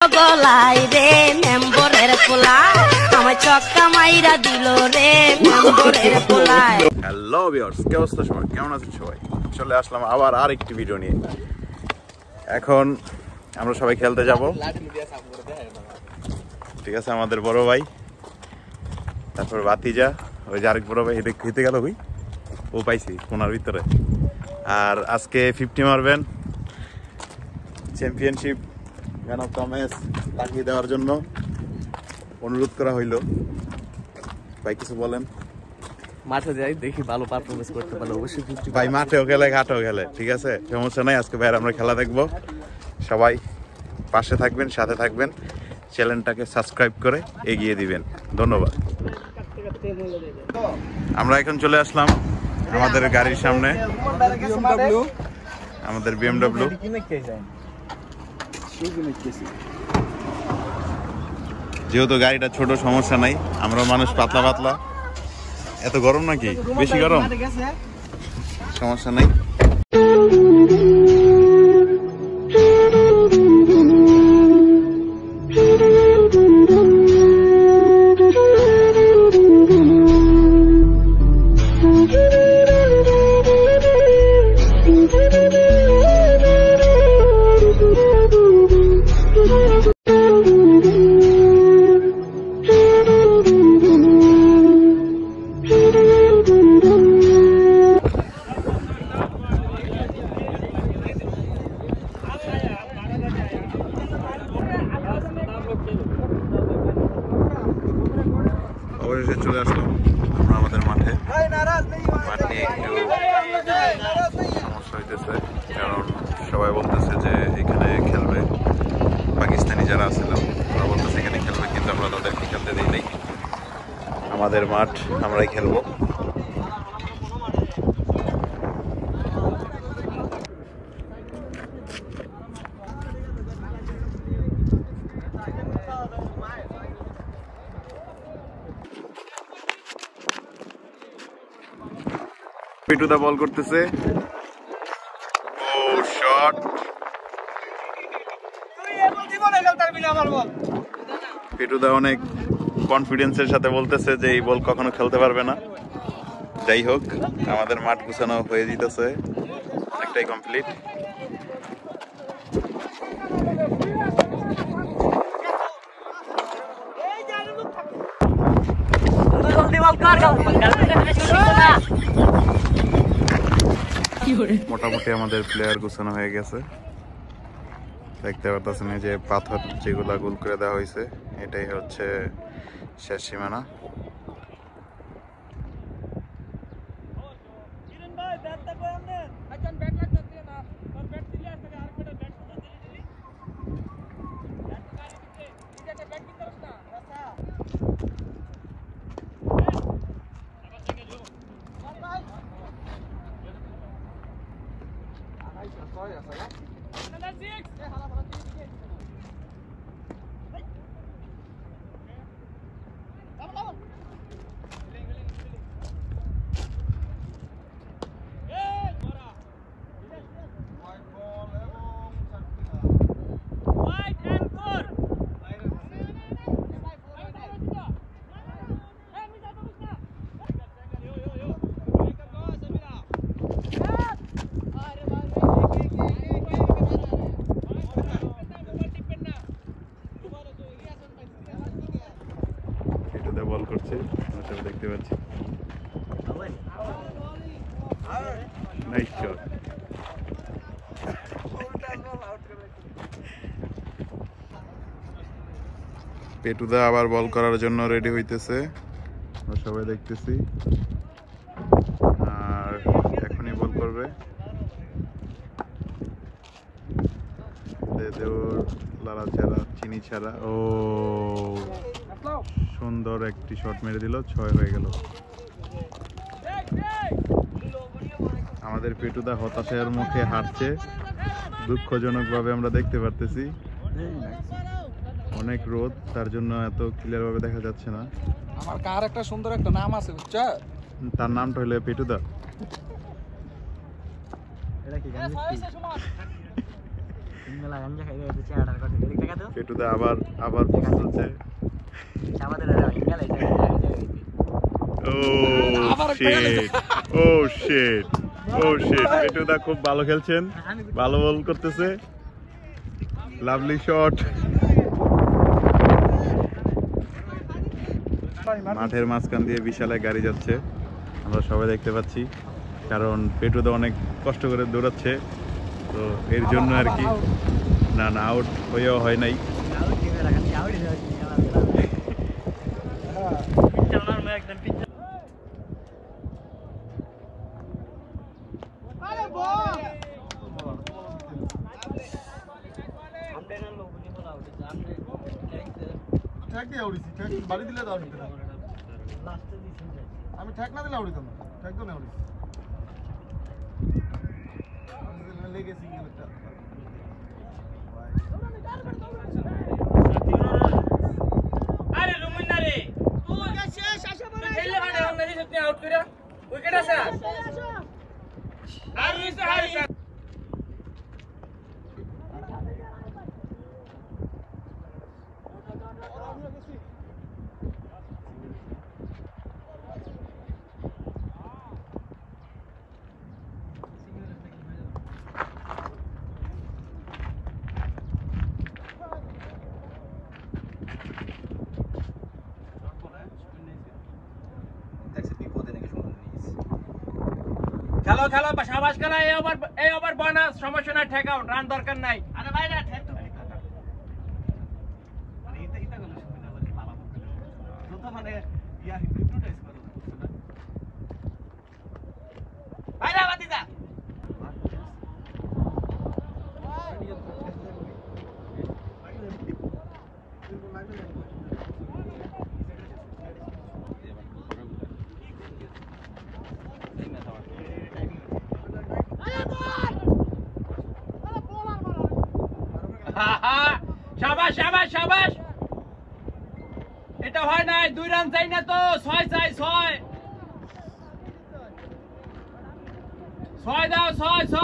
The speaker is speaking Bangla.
গলাই রে মেম্বরের পোলাই আমার চক্কা মাইরা দিল রে মেম্বরের পোলাই। হ্যালো ভিউয়ার্স, কি অবস্থা সবাই? কেমন আছেন সবাই? চলে আসলাম আবার আরেকটি ভিডিও নিয়ে। এখন আমরা সবাই খেলতে যাব। ঠিক আছে, আমাদের বড় ভাই, তারপর ভাতিজা, ওই যে আরেক বড় ভাই হেঁটে গেল, ওই ও পাইছি কোনার ভিতরে। আর আজকে 50 মারবেন, championship man of the match লাগিয়ে দেওয়ার জন্য অনুরোধ করা হইল। ভাই কিছু বলেন। মাঠে যাই, দেখি ভালো পারফরমেন্স করতে পারলে অবশ্যই 50। ভাই মাঠেও খেলে ঘাটেও খেলে, ঠিক আছে, সমস্যা নাই। আজকে ভাই আমরা খেলা দেখবো, সবাই পাশে থাকবেন, সাথে থাকবেন, চ্যানেলটাকে সাবস্ক্রাইব করে এগিয়ে দিবেন। ধন্যবাদ। আমরা এখন চলে আসলাম আমাদের গাড়ির সামনে, আমাদের BMW। যেহেতু গাড়িটা ছোট, সমস্যা নাই, আমরা মানুষ পাতলা পাতলা। এত গরম নাকি? বেশি গরম? সমস্যা নাই। অবশেষে চলে আসলাম আমরা আমাদের মাঠে। মাঠে একটু সমস্যা হইতেছে, কারণ সবাই বলতেছে যে এখানে খেলবে, পাকিস্তানি যারা আসছিলাম তারা বলতেছে এখানে খেলবে, কিন্তু আমরা তাদেরকে খেলতে দিই নাই। আমাদের মাঠ, আমরাই খেলবো। পিটুদা বল করতেছে, ও শট। পিটুদা অনেক কনফিডেন্সের সাথে বলতেছে যে এই বল কখনো খেলতে পারবে না। যাই হোক, আমাদের মাঠ গুছানো হয়ে যেতেছে, একটাই কমপ্লিট। মোটামুটি আমাদের প্লেয়ার গুছানো হয়ে গেছে। দেখতে পাচ্ছেন এই যে পাথর যেগুলা গোল করে দেওয়া হয়েছে, এটাই হচ্ছে শেষ সীমানা। বল করছে, আমরা দেখতে পাচ্ছি। Nice shot. পেটুদা আবার বল করার জন্য রেডি হইতেছে, আমরা সবাই দেখতেছি। আর এখনই বল করবে। লালা ছাড়া, চিনি ছাড়া, ও সুন্দর একটি শট মেরে দিল, 6 হয়ে গেল। আমাদের পেটুদা হতাশার মুখে হাঁটছে, দুঃখজনক ভাবে আমরা দেখতে পারতেছি। অনেক রোদ, তার জন্য এত ক্লিয়ার ভাবে দেখা যাচ্ছে না। আমার কার একটা সুন্দর একটা নাম আছে, বুঝছো? তার নামটা হলো পেটুদা। এটা কি পেটুদা আবার পোস্ট হচ্ছে ও শিট পেটুদা খুব ভালো খেলছেন, ভালো বল করতেছে, লাভলি শট। মাঠের মাঝখান দিয়ে বিশাল এক গাড়ি যাচ্ছে, আমরা সবাই দেখতে পাচ্ছি, কারণ পেটুদা অনেক কষ্ট করে দৌড়াচ্ছে, তো এর জন্য আর কি। না আউট হয়েও হয় নাই। আমি ঠেক না দিলে আউড়িতাম না, ঠেক তো না আউড়ি লেগেছি একটা আরে রুমিনা রে তুই শেষ আসা বড় খেললে ভাড়া আমরা সত্যি আউট কইরা উইকেট আছে আর ইসে হারি খেলো খেলো শাবাশ খেলা এই ওভার বোনাস সমস্যা নাই ঠেক আউট রান দরকার নাই আরে ভাই না ঠেক তো মানে ইতা গেল শুনে না মানে পালা যত মানে ইয়া হিপনোটাইজ করো ভাই না বাতি দা শাবাশ শাবাশ শাবাশ এটা হয় নাই 2 রান চাই না তো 6 চাই 6 দাও 6